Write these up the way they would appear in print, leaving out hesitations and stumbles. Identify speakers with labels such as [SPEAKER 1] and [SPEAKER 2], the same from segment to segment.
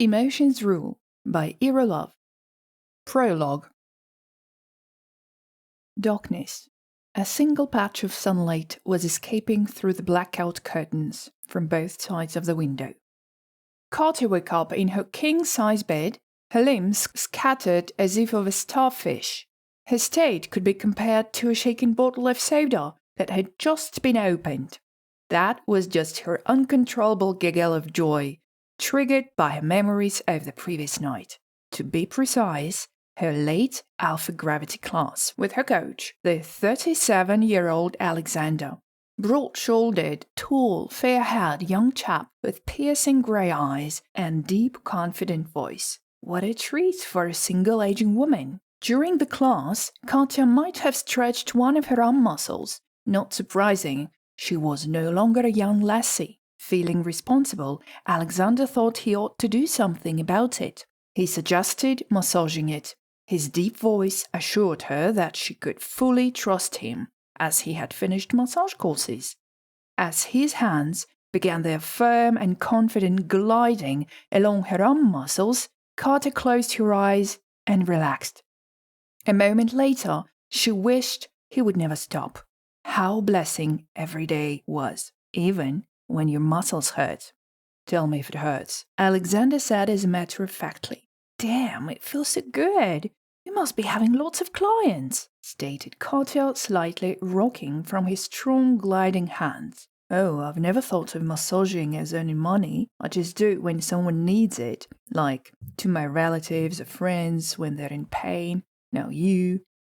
[SPEAKER 1] Emotions Rule by Prologue. Prologue. Darkness. A single patch of sunlight was escaping through the blackout curtains from both sides of the window. Carter woke up in her king-size bed, her limbs scattered as if of a starfish. Her state could be compared to a shaken bottle of soda that had just been opened. That was just her uncontrollable giggle of joy, triggered by her memories of the previous night. To be precise, her late alpha gravity class with her coach, the 37-year-old Alexander. Broad-shouldered, tall, fair-haired young chap with piercing grey eyes and deep, confident voice. What a treat for a single aging woman. During the class, Katya might have stretched one of her arm muscles. Not surprising, she was no longer a young lassie. Feeling responsible, Alexander thought he ought to do something about it. He suggested massaging it. His deep voice assured her that she could fully trust him, as he had finished massage courses. As his hands began their firm and confident gliding along her arm muscles, Carter closed her eyes and relaxed. A moment later, she wished he would never stop. How blessing every day was, even when your muscles hurt. Tell me if it hurts, Alexander said as a matter of factly. Damn, it feels so good. You must be having lots of clients, stated Carter, slightly rocking from his strong gliding hands. Oh, I've never thought of massaging as earning money. I just do it when someone needs it, like to my relatives or friends when they're in pain. Now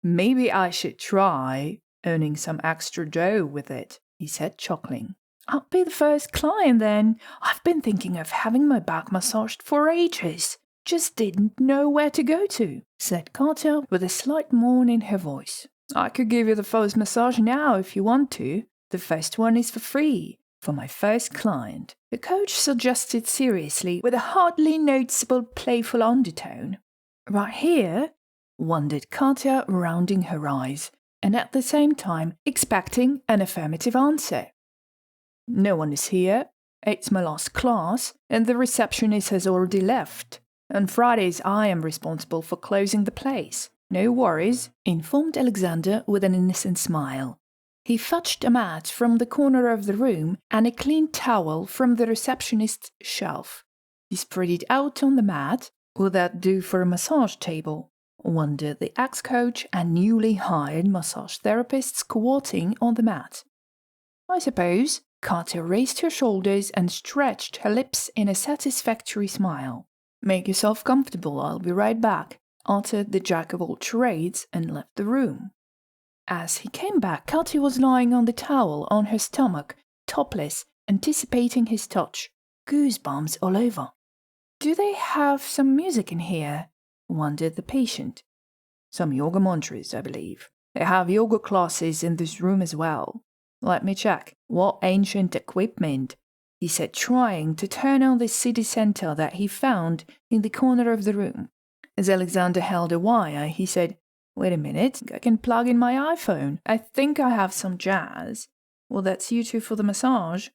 [SPEAKER 1] maybe I should try earning some extra dough with it, he said, chuckling. I'll be the first client then. I've been thinking of having my back massaged for ages. Just didn't know where to go to, said Carter with a slight moan in her voice. I could give you the first massage now if you want to. The first one is for free. For my first client, the coach suggested seriously with a hardly noticeable playful undertone. Right here? Wondered Carter, rounding her eyes, and at the same time expecting an affirmative answer. No one is here. It's my last class, and the receptionist has already left. On Fridays, I am responsible for closing the place. No worries, informed Alexander with an innocent smile. He fetched a mat from the corner of the room and a clean towel from the receptionist's shelf. He spread it out on the mat. Will that do for a massage table? Wondered the ex-coach and newly hired massage therapists squatting on the mat. I suppose. Carter raised her shoulders and stretched her lips in a satisfactory smile. Make yourself comfortable, I'll be right back, uttered the jack-of-all-trades and left the room. As he came back, Carter was lying on the towel on her stomach, topless, anticipating his touch. Goosebumps all over. Do they have some music in here? Wondered the patient. Some yoga mantras, I believe. They have yoga classes in this room as well. Let me check. What ancient equipment, he said, trying to turn on the CD center that he found in the corner of the room. As Alexander held a wire, he said, Wait a minute, I can plug in my iPhone. I think I have some jazz. Well, that's you two for the massage.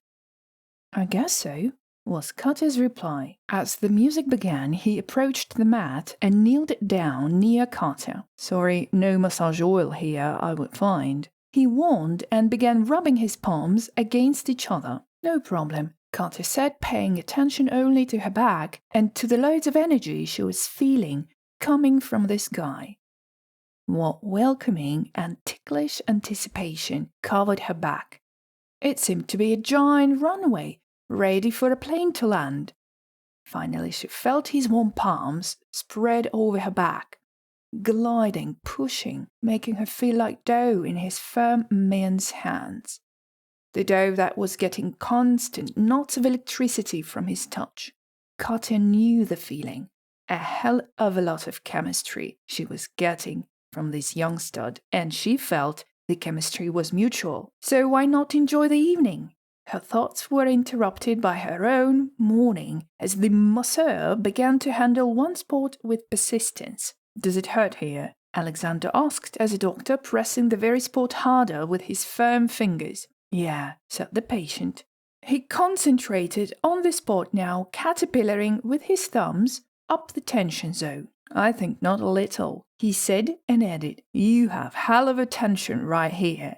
[SPEAKER 1] I guess so, was Carter's reply. As the music began, he approached the mat and kneeled down near Carter. Sorry, no massage oil here, I would find. He warned and began rubbing his palms against each other. No problem, Carter said, paying attention only to her back and to the loads of energy she was feeling coming from this guy. What welcoming and ticklish anticipation covered her back. It seemed to be a giant runway, ready for a plane to land. Finally, she felt his warm palms spread over her back, gliding, pushing, making her feel like dough in his firm man's hands. The dough that was getting constant knots of electricity from his touch. Carter knew the feeling. A hell of a lot of chemistry she was getting from this young stud, and she felt the chemistry was mutual. So why not enjoy the evening? Her thoughts were interrupted by her own mourning as the masseur began to handle one spot with persistence. Does it hurt here? Alexander asked as a doctor, pressing the very spot harder with his firm fingers. Yeah, said the patient. He concentrated on the spot now, caterpillaring with his thumbs up the tension zone. I think not a little, he said and added, you have hell of a tension right here.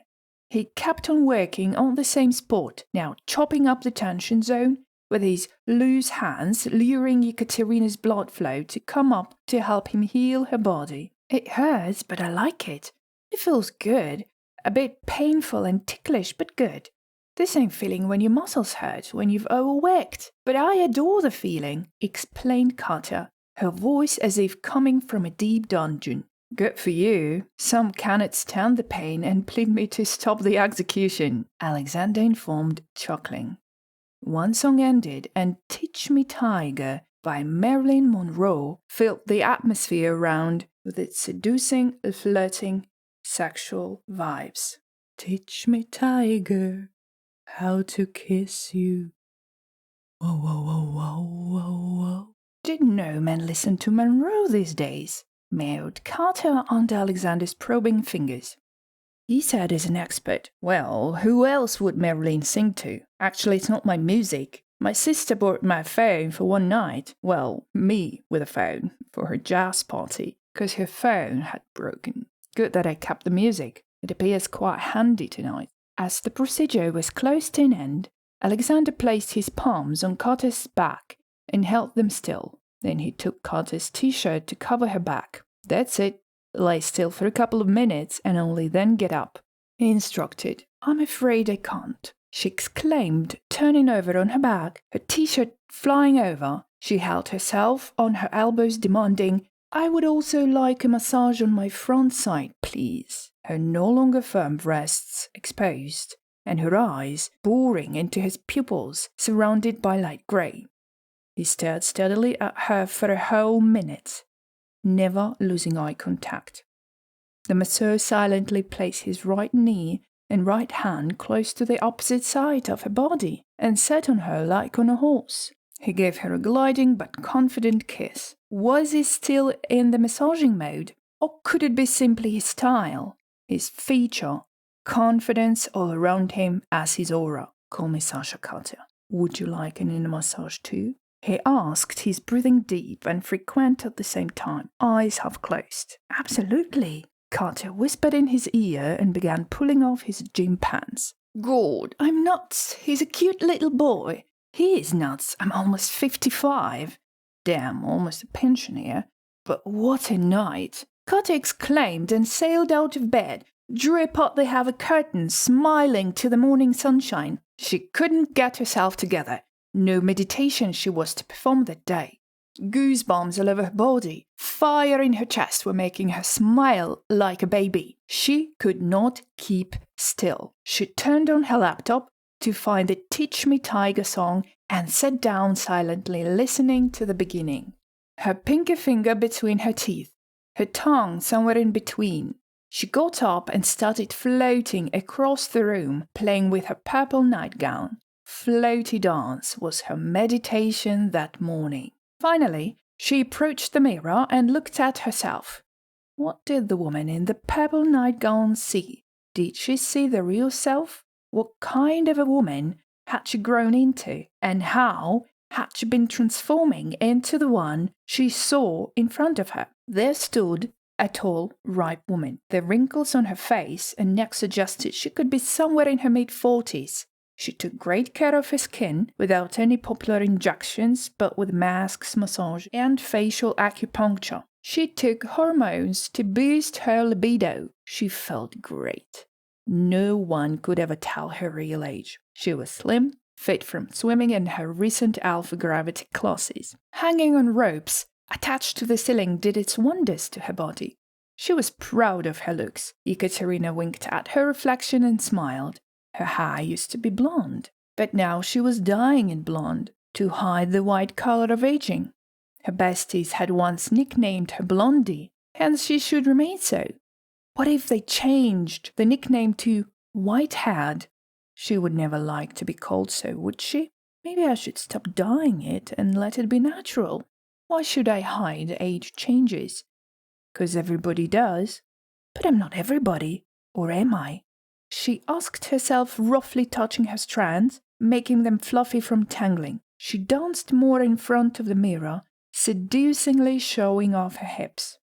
[SPEAKER 1] He kept on working on the same spot, now chopping up the tension zone with his loose hands, luring Ekaterina's blood flow to come up to help him heal her body. It hurts, but I like it. It feels good. A bit painful and ticklish, but good. The same feeling when your muscles hurt, when you've overworked. But I adore the feeling, explained Katya, her voice as if coming from a deep dungeon. Good for you. Some cannot stand the pain and plead me to stop the execution, Alexander informed, chuckling. One song ended, and Teach Me Tiger by Marilyn Monroe filled the atmosphere around with its seducing, flirting, sexual vibes. Teach me, tiger, how to kiss you. Whoa, whoa, whoa, whoa, whoa, whoa. Didn't know men listen to Monroe these days, mewed Carter under Alexander's probing fingers. He said as an expert, well, who else would Marilyn sing to? Actually, it's not my music. My sister bought my phone for one night. Well, me with a phone for her jazz party, because her phone had broken. Good that I kept the music. It appears quite handy tonight. As the procedure was close to an end, Alexander placed his palms on Carter's back and held them still. Then he took Carter's t-shirt to cover her back. That's it. Lay still for a couple of minutes and only then get up, he instructed. I'm afraid I can't, she exclaimed, turning over on her back, her t-shirt flying over. She held herself on her elbows, demanding, I would also like a massage on my front side, please. Her no longer firm breasts exposed, and her eyes boring into his pupils, surrounded by light grey. He stared steadily at her for a whole minute, never losing eye contact. The masseur silently placed his right knee and right hand close to the opposite side of her body and sat on her like on a horse. He gave her a gliding but confident kiss. Was he still in the massaging mode, or could it be simply his style, his feature, confidence all around him as his aura? Call me Sasha Katya. Would you like an inner massage too? He asked, his breathing deep and frequent at the same time, eyes half closed. Absolutely. Katya whispered in his ear and began pulling off his gym pants. God, I'm nuts. He's a cute little boy. He is nuts. I'm almost 55. Damn, almost a pensioner. But what a night. Katya exclaimed and sailed out of bed, drew apart the heavy curtains, smiling to the morning sunshine. She couldn't get herself together. No meditation she was to perform that day. Goosebumps all over her body, fire in her chest were making her smile like a baby. She could not keep still. She turned on her laptop to find the Teach Me Tiger song and sat down silently listening to the beginning. Her pinky finger between her teeth, her tongue somewhere in between. She got up and started floating across the room, playing with her purple nightgown. Floaty dance was her meditation that morning. Finally, she approached the mirror and looked at herself. What did the woman in the purple nightgown see? Did she see the real self? What kind of a woman had she grown into, and how had she been transforming into the one she saw in front of her? There stood a tall, ripe woman. The wrinkles on her face and neck suggested she could be somewhere in her mid-40s. She took great care of her skin without any popular injections, but with masks, massage, and facial acupuncture. She took hormones to boost her libido. She felt great. No one could ever tell her real age. She was slim, fit from swimming in her recent alpha gravity classes. Hanging on ropes attached to the ceiling did its wonders to her body. She was proud of her looks. Ekaterina winked at her reflection and smiled. Her hair used to be blonde, but now she was dyeing it blonde to hide the white color of aging. Her besties had once nicknamed her Blondie, hence she should remain so. What if they changed the nickname to White-haired? She would never like to be called so, would she? Maybe I should stop dyeing it and let it be natural. Why should I hide age changes? 'Cause everybody does. But I'm not everybody, or am I? She asked herself, roughly touching her strands. making them fluffy from tangling. She danced more in front of the mirror, seducingly showing off her hips.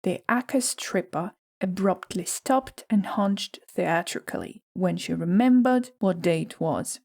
[SPEAKER 1] The Aka stripper abruptly stopped and hunched theatrically when she remembered what day it was.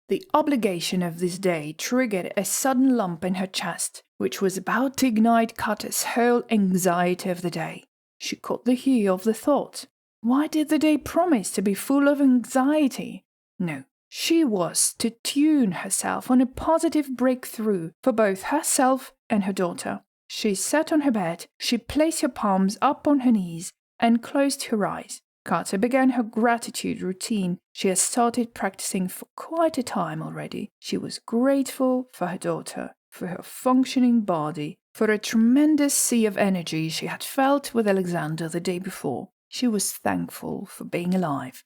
[SPEAKER 1] The obligation of this day triggered a sudden lump in her chest, which was about to ignite Carter's whole anxiety of the day. She caught the hue of the thought. Why did the day promise to be full of anxiety? No, she was to tune herself on a positive breakthrough for both herself and her daughter. She sat on her bed, she placed her palms up on her knees, and closed her eyes. Carter began her gratitude routine she had started practicing for quite a time already. She was grateful for her daughter, for her functioning body, for a tremendous sea of energy she had felt with Alexander the day before. She was thankful for being alive.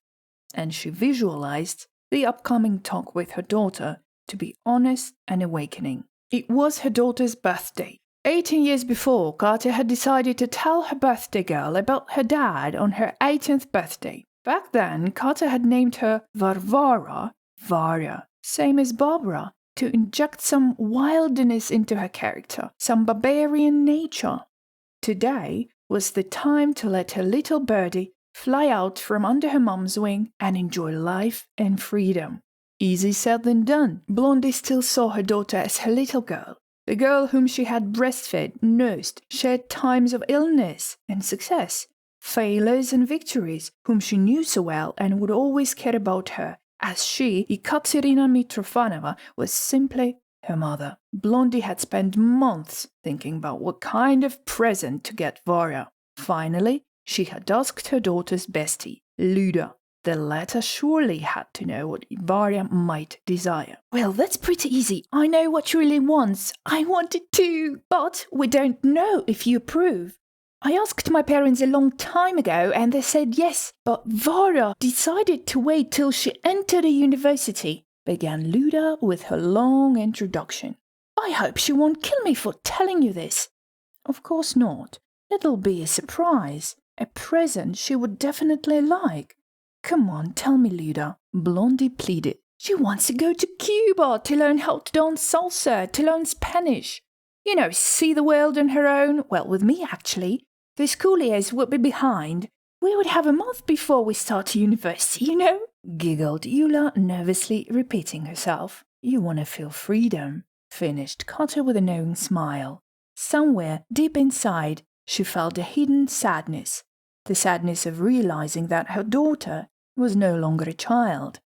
[SPEAKER 1] And she visualized the upcoming talk with her daughter to be honest and awakening. It was her daughter's birthday. 18 years before, Carter had decided to tell her birthday girl about her dad on her 18th birthday. Back then, Carter had named her Varvara, Varya, same as Barbara, to inject some wildness into her character, some barbarian nature. Today was the time to let her little birdie fly out from under her mom's wing and enjoy life and freedom. Easy said than done. Blondie still saw her daughter as her little girl. The girl whom she had breastfed, nursed, shared times of illness and success, failures and victories, whom she knew so well and would always care about her, as she, Ekaterina Mitrofanova, was simply her mother. Blondie had spent months thinking about what kind of present to get Varya. Finally, she had asked her daughter's bestie, Luda. The latter surely had to know what Varya might desire. Well, that's pretty easy. I know what she really wants. I want it too. But we don't know if you approve. I asked my parents a long time ago and they said yes. But Varya decided to wait till she entered a university, began Luda with her long introduction. I hope she won't kill me for telling you this. Of course not. It'll be a surprise. A present she would definitely like. Come on, tell me, Luda, Blondie pleaded. She wants to go to Cuba to learn how to dance salsa, to learn Spanish. You know, see the world on her own. Well, with me, actually. The school years would be behind. We would have a month before we start university, you know? Giggled Eula, nervously repeating herself. You want to feel freedom, finished Carter with a knowing smile. Somewhere, deep inside, she felt a hidden sadness. The sadness of realizing that her daughter was no longer a child.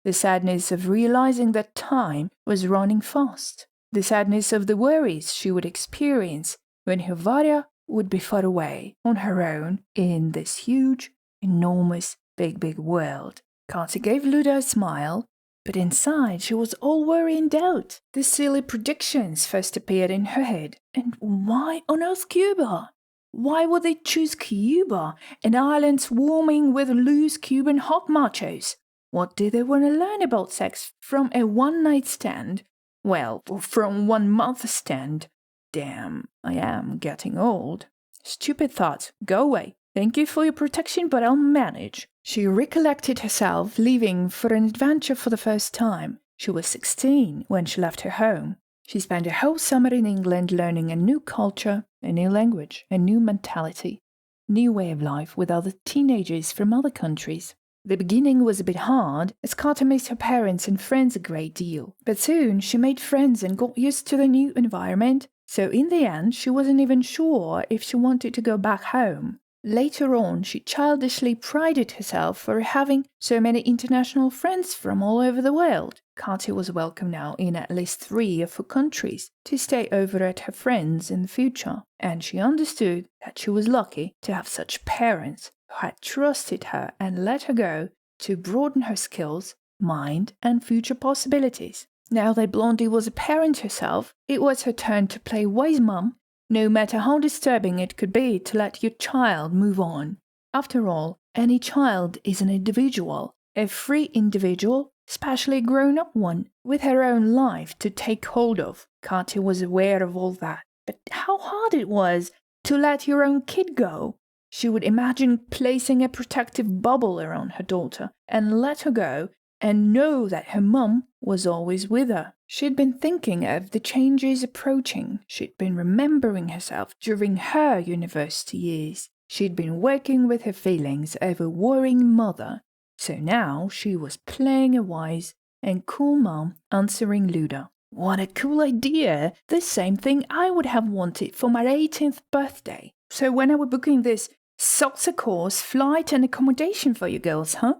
[SPEAKER 1] The sadness of realizing that time was running fast. The sadness of the worries she would experience when her Varya would be far away, on her own, in this huge, enormous, big world. Carter gave Luda a smile, but inside she was all worry and doubt. The silly predictions first appeared in her head. And why on earth Cuba? Why would they choose Cuba, an island swarming with loose Cuban hot machos? What did they want to learn about sex from a one-night stand? Well, from 1 month stand. Damn, I am getting old. Stupid thoughts, go away. Thank you for your protection, but I'll manage. She recollected herself leaving for an adventure for the first time. She was 16 when she left her home. She spent a whole summer in England learning a new culture, a new language, a new mentality, new way of life with other teenagers from other countries. The beginning was a bit hard, as Carter missed her parents and friends a great deal. But soon she made friends and got used to the new environment, so in the end she wasn't even sure if she wanted to go back home. Later on, she childishly prided herself for having so many international friends from all over the world. Carter was welcome now in at least 3 of her countries to stay over at her friends in the future, and she understood that she was lucky to have such parents who had trusted her and let her go to broaden her skills, mind, and future possibilities. Now that Blondie was a parent herself, it was her turn to play wise mum, no matter how disturbing it could be to let your child move on. After all, any child is an individual, a free individual, especially a grown-up one, with her own life to take hold of. Carter was aware of all that, but how hard it was to let your own kid go. She would imagine placing a protective bubble around her daughter and let her go and know that her mum was always with her. She'd been thinking of the changes approaching. She'd been remembering herself during her university years. She'd been working with her feelings over worrying mother. So now she was playing a wise and cool mom answering Luda. What a cool idea! The same thing I would have wanted for my 18th birthday. So when are we booking this salsa course, flight and accommodation for you girls, huh?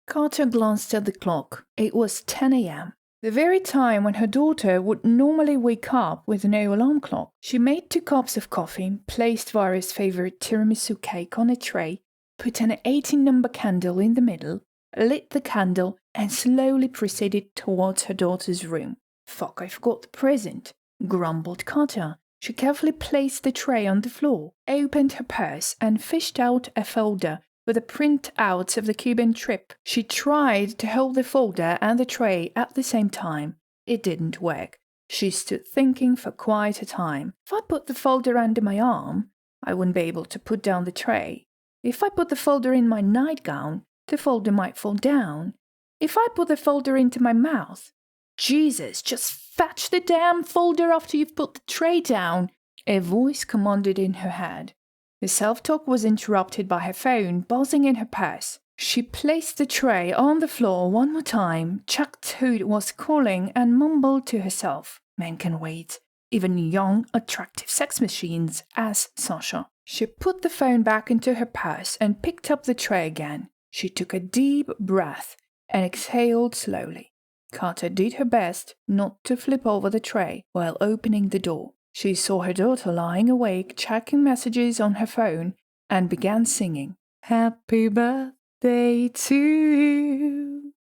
[SPEAKER 1] Carter glanced at the clock. It was 10 a.m. The very time when her daughter would normally wake up with no alarm clock. She made 2 cups of coffee, placed Vara's favorite tiramisu cake on a tray, put an 18-number candle in the middle, lit the candle, and slowly proceeded towards her daughter's room. Fuck, I forgot the present, grumbled Carter. She carefully placed the tray on the floor, opened her purse, and fished out a folder with the printouts of the Cuban trip. She tried to hold the folder and the tray at the same time. It didn't work. She stood thinking for quite a time. If I put the folder under my arm, I wouldn't be able to put down the tray. If I put the folder in my nightgown, the folder might fall down. If I put the folder into my mouth, Jesus, just fetch the damn folder after you've put the tray down, a voice commanded in her head. The self-talk was interrupted by her phone buzzing in her purse. She placed the tray on the floor one more time, checked who it was calling, and mumbled to herself. Men can wait. Even young, attractive sex machines, as Sasha. She put the phone back into her purse and picked up the tray again. She took a deep breath and exhaled slowly. Carter did her best not to flip over the tray while opening the door. She saw her daughter lying awake, checking messages on her phone, and began singing. Happy birthday to you.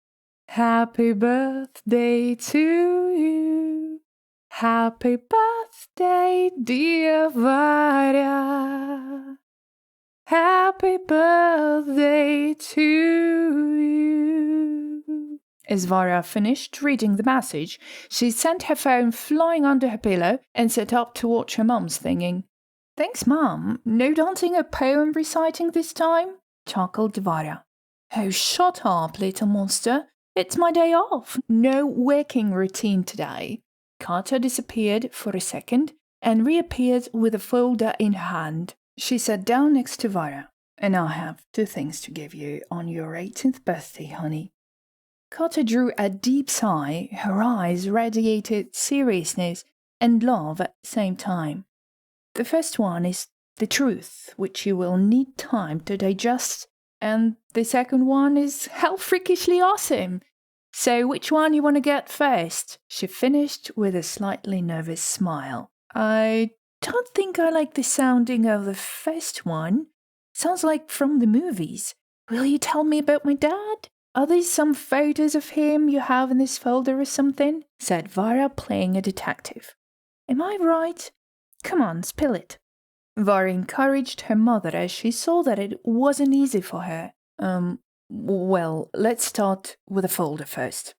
[SPEAKER 1] Happy birthday to you. Happy birthday, dear Varya. Happy birthday to you. As Varya finished reading the message, she sent her phone flying under her pillow and sat up to watch her mum singing. Thanks, Mum. No dancing or poem reciting this time? Chuckled Varya. Oh, shut up, little monster. It's my day off. No working routine today. Carter disappeared for a second and reappeared with a folder in her hand. She sat down next to Varya. And I have 2 things to give you on your 18th birthday, honey. Carter drew a deep sigh. Her eyes radiated seriousness and love at the same time. The first one is the truth, which you will need time to digest, and the second one is how freakishly awesome. So which one you want to get first? She finished with a slightly nervous smile. I don't think I like the sounding of the first one. Sounds like from the movies. Will you tell me about my dad? Are these some photos of him you have in this folder or something? Said Varya, playing a detective. Am I right? Come on, spill it. Varya encouraged her mother as she saw that it wasn't easy for her. Well, let's start with the folder first.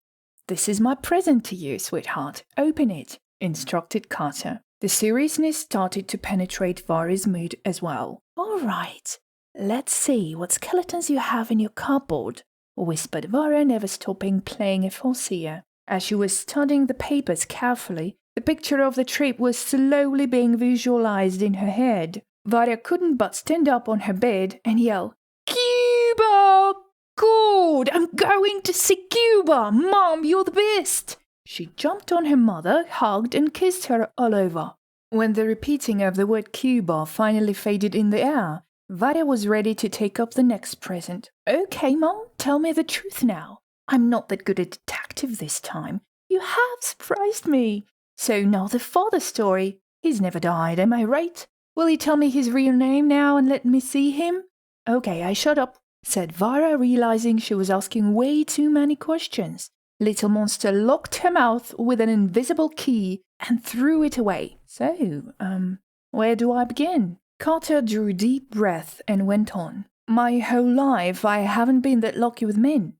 [SPEAKER 1] This is my present to you, sweetheart. Open it, instructed Carter. The seriousness started to penetrate Varya's mood as well. All right, let's see what skeletons you have in your cupboard, whispered Varya, never stopping playing a farcier. As she was studying the papers carefully, the picture of the trip was slowly being visualized in her head. Varya couldn't but stand up on her bed and yell, Cuba! God, I'm going to see Cuba! Mom, you're the best! She jumped on her mother, hugged and kissed her all over. When the repeating of the word Cuba finally faded in the air, Varya was ready to take up the next present. Okay, Mom, tell me the truth now. I'm not that good a detective this time. You have surprised me. So now the father story. He's never died, am I right? Will you tell me his real name now and let me see him? Okay, I shut up, said Varya, realizing she was asking way too many questions. Little Monster locked her mouth with an invisible key and threw it away. So, where do I begin? Carter drew a deep breath and went on. My whole life I haven't been that lucky with men.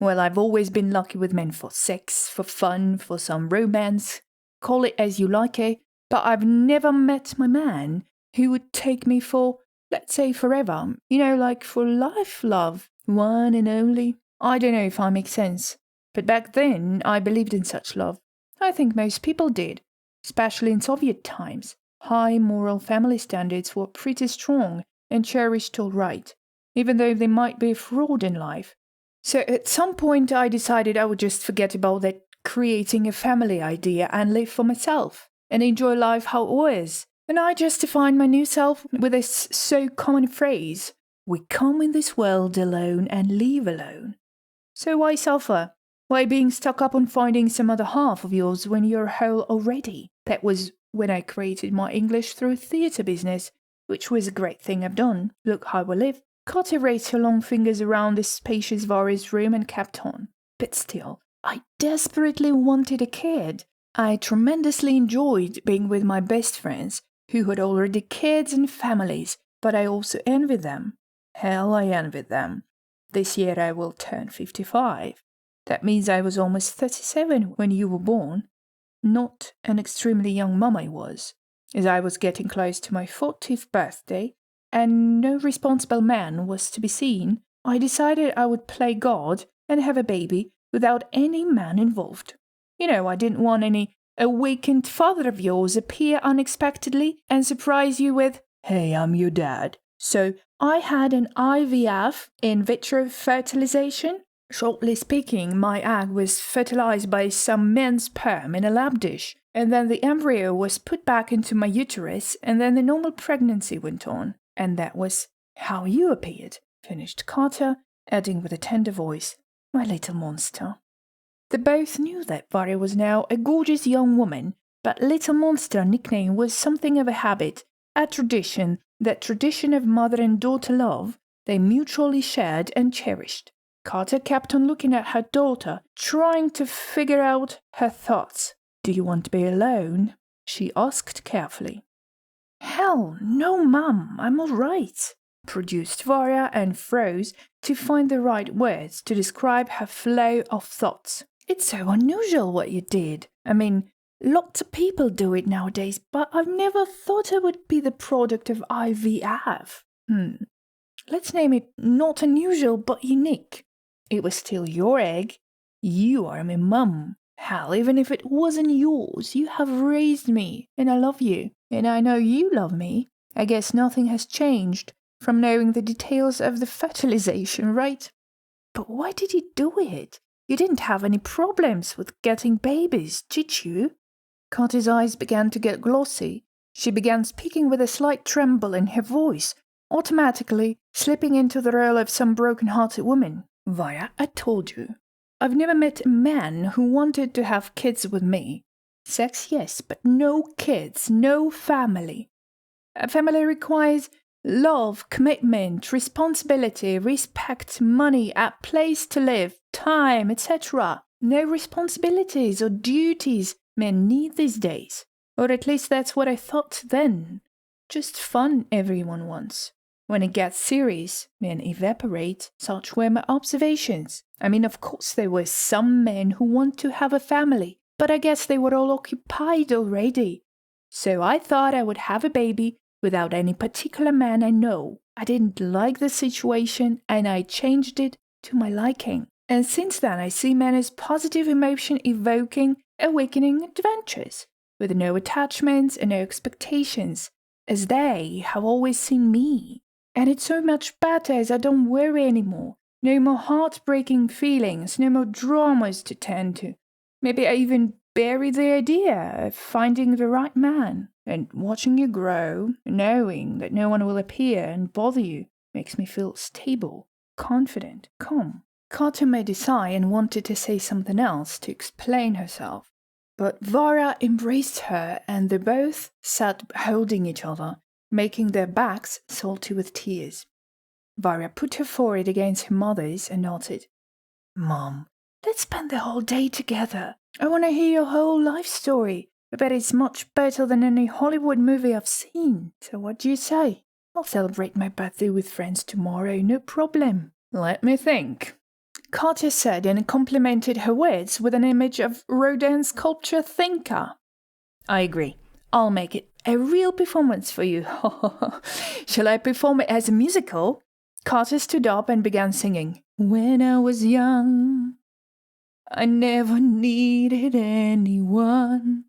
[SPEAKER 1] Well, I've always been lucky with men for sex, for fun, for some romance. Call it as you like it, but I've never met my man who would take me for, let's say, forever. You know, like for life, love. One and only. I don't know if I make sense, but back then I believed in such love. I think most people did, especially in Soviet times. High moral family standards were pretty strong and cherished all right, even though they might be a fraud in life. So at some point I decided I would just forget about that creating a family idea and live for myself and enjoy life how it was. And I just defined my new self with this so common phrase, we come in this world alone and leave alone. So why suffer? Why being stuck up on finding some other half of yours when you're whole already? That was when I created my English through theatre business, which was a great thing I've done. Look how I live. Carter raised her long fingers around the spacious Varya's room and kept on. But still, I desperately wanted a kid. I tremendously enjoyed being with my best friends, who had already kids and families, but I also envied them. Hell, I envied them. This year I will turn 55. That means I was almost 37 when you were born. Not an extremely young mum I was, as I was getting close to my 40th birthday, and no responsible man was to be seen. I decided I would play God and have a baby without any man involved. You know, I didn't want any awakened father of yours appear unexpectedly and surprise you with, "Hey, I'm your dad." So I had an IVF, in vitro fertilization. Shortly speaking, my egg was fertilized by some man's sperm in a lab dish, and then the embryo was put back into my uterus, and then the normal pregnancy went on. And that was how you appeared, finished Carter, adding with a tender voice, "My little monster." They both knew that Varya was now a gorgeous young woman, but Little Monster nickname was something of a habit, a tradition, that tradition of mother and daughter love they mutually shared and cherished. Carter kept on looking at her daughter, trying to figure out her thoughts. "Do you want to be alone?" she asked carefully. "Hell, no, Mum, I'm all right," produced Varya and froze to find the right words to describe her flow of thoughts. "It's so unusual what you did. I mean, lots of people do it nowadays, but I've never thought it would be the product of IVF. Let's name it not unusual but unique. It was still your egg. You are my mum. Hell, even if it wasn't yours, you have raised me, and I love you, and I know you love me. I guess nothing has changed from knowing the details of the fertilization, right? But why did you do it? You didn't have any problems with getting babies, did you?" Carter's eyes began to get glossy. She began speaking with a slight tremble in her voice, automatically slipping into the role of some broken-hearted woman. "Varya, I told you. I've never met a man who wanted to have kids with me. Sex, yes, but no kids, no family. A family requires love, commitment, responsibility, respect, money, a place to live, time, etc. No responsibilities or duties men need these days. Or at least that's what I thought then. Just fun everyone wants. When it gets serious, men evaporate. Such were my observations. I mean, of course there were some men who want to have a family, but I guess they were all occupied already. So I thought I would have a baby without any particular man I know. I didn't like the situation, and I changed it to my liking. And since then I see men as positive emotion-evoking, awakening adventures, with no attachments and no expectations, as they have always seen me. And it's so much better as I don't worry anymore. No more heartbreaking feelings, no more dramas to tend to. Maybe I even bury the idea of finding the right man. And watching you grow, knowing that no one will appear and bother you, makes me feel stable, confident, calm." Carter made a sigh and wanted to say something else to explain herself. But Varya embraced her, and they both sat holding each other, making their backs salty with tears. Varya put her forehead against her mother's and nodded. "Mom, let's spend the whole day together. I want to hear your whole life story. I bet it's much better than any Hollywood movie I've seen. So what do you say? I'll celebrate my birthday with friends tomorrow, no problem." "Let me think," Carter said, and complimented her words with an image of Rodin's sculpture thinker. "I agree. I'll make it a real performance for you." "Shall I perform it as a musical?" Carter stood up and began singing. When I was young, I never needed anyone,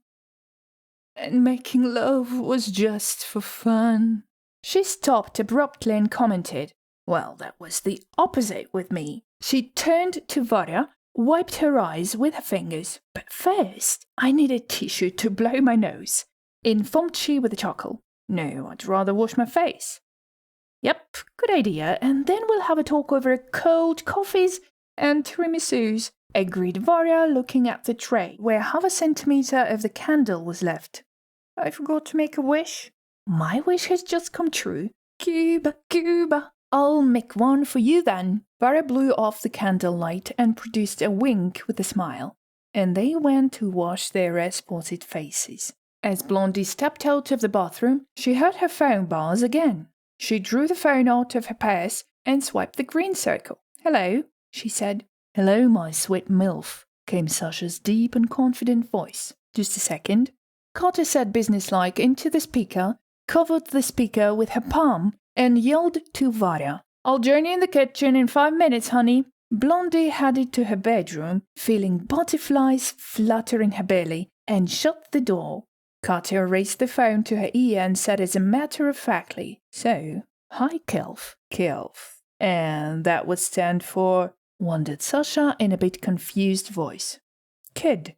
[SPEAKER 1] and making love was just for fun. She stopped abruptly and commented, "Well, that was the opposite with me." She turned to Varya, wiped her eyes with her fingers. "But first, I need a tissue to blow my nose," informed she with a chuckle. "No, I'd rather wash my face." "Yep, good idea, and then we'll have a talk over cold coffees and tiramisu's," agreed Varya, looking at the tray where 1/2 centimeter of the candle was left. "I forgot to make a wish." "My wish has just come true. Cuba, Cuba. I'll make one for you then." Varya blew off the candle light and produced a wink with a smile, and they went to wash their red-spotted faces. As Blondie stepped out of the bathroom, she heard her phone buzz again. She drew the phone out of her purse and swiped the green circle. "Hello," she said. "Hello, my sweet MILF," came Sasha's deep and confident voice. "Just a second." Carter said businesslike into the speaker, covered the speaker with her palm, and yelled to Varya, "I'll join you in the kitchen in 5 minutes, honey." Blondie headed to her bedroom, feeling butterflies fluttering her belly, and shut the door. Carter raised the phone to her ear and said as a matter-of-factly, "So, hi, Kelf." "Kelf. And that would stand for," wondered Sasha in a bit confused voice. "Kid.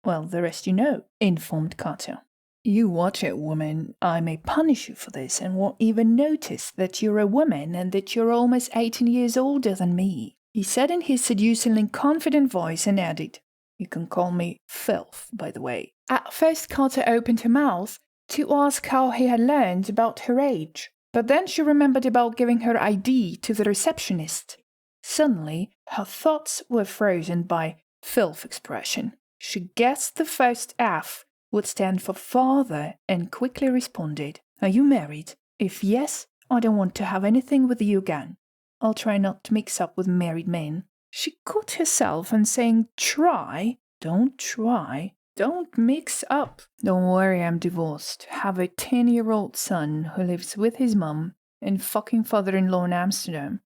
[SPEAKER 1] Well, the rest you know," informed Carter. "You watch it, woman. I may punish you for this and won't even notice that you're a woman and that you're almost 18 years older than me," he said in his seducingly confident voice and added, "You can call me Filth, by the way." At first Carter opened her mouth to ask how he had learned about her age, but then she remembered about giving her ID to the receptionist. Suddenly, her thoughts were frozen by Filth expression. She guessed the first F would stand for father and quickly responded, "Are you married? If yes, I don't want to have anything with you again. I'll try not to mix up with married men." She caught herself and saying, "Try? Don't try. Don't mix up." "Don't worry, I'm divorced. Have a 10-year-old son who lives with his mum and fucking father-in-law in Amsterdam.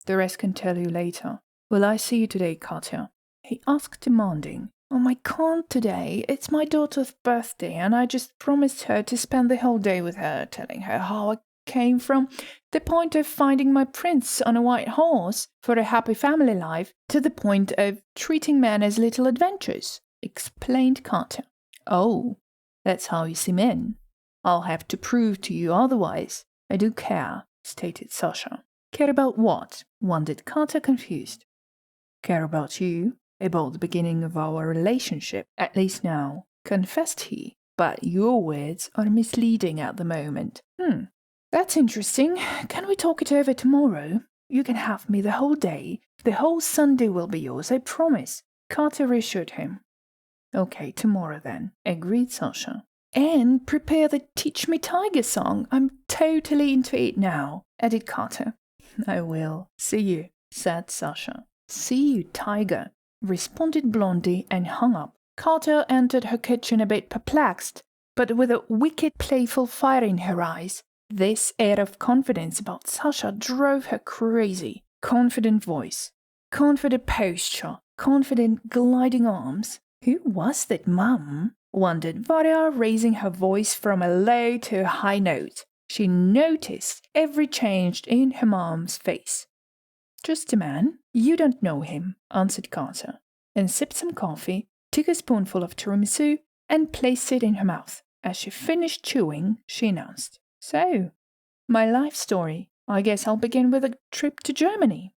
[SPEAKER 1] The rest can tell you later." "Will I see you today, Katya?" he asked, demanding. "I can't today. It's my daughter's birthday, and I just promised her to spend the whole day with her, telling her how I came from the point of finding my prince on a white horse for a happy family life to the point of treating men as little adventures," explained Carter. "Oh, that's how you see men. I'll have to prove to you otherwise. I do care," stated Sasha. "Care about what?" wondered Carter, confused. "Care about you. About the beginning of our relationship, at least now," confessed he. "But your words are misleading at the moment." That's interesting. Can we talk it over tomorrow? You can have me the whole day. The whole Sunday will be yours, I promise," Carter reassured him. "Okay, tomorrow then," agreed Sasha. "And prepare the Teach Me Tiger song. I'm totally into it now," added Carter. "I will. See you," said Sasha. "See you, Tiger," responded Blondie and hung up. Carter entered her kitchen a bit perplexed, but with a wicked playful fire in her eyes. This air of confidence about Sasha drove her crazy. Confident voice, confident posture, confident gliding arms. Who was that mum? Wondered Varya, raising her voice from a low to a high note. She noticed every change in her mom's face. "Just a man. You don't know him," answered Carter, and sipped some coffee, took a spoonful of tiramisu, and placed it in her mouth. As she finished chewing, she announced, "So, my life story. I guess I'll begin with a trip to Germany."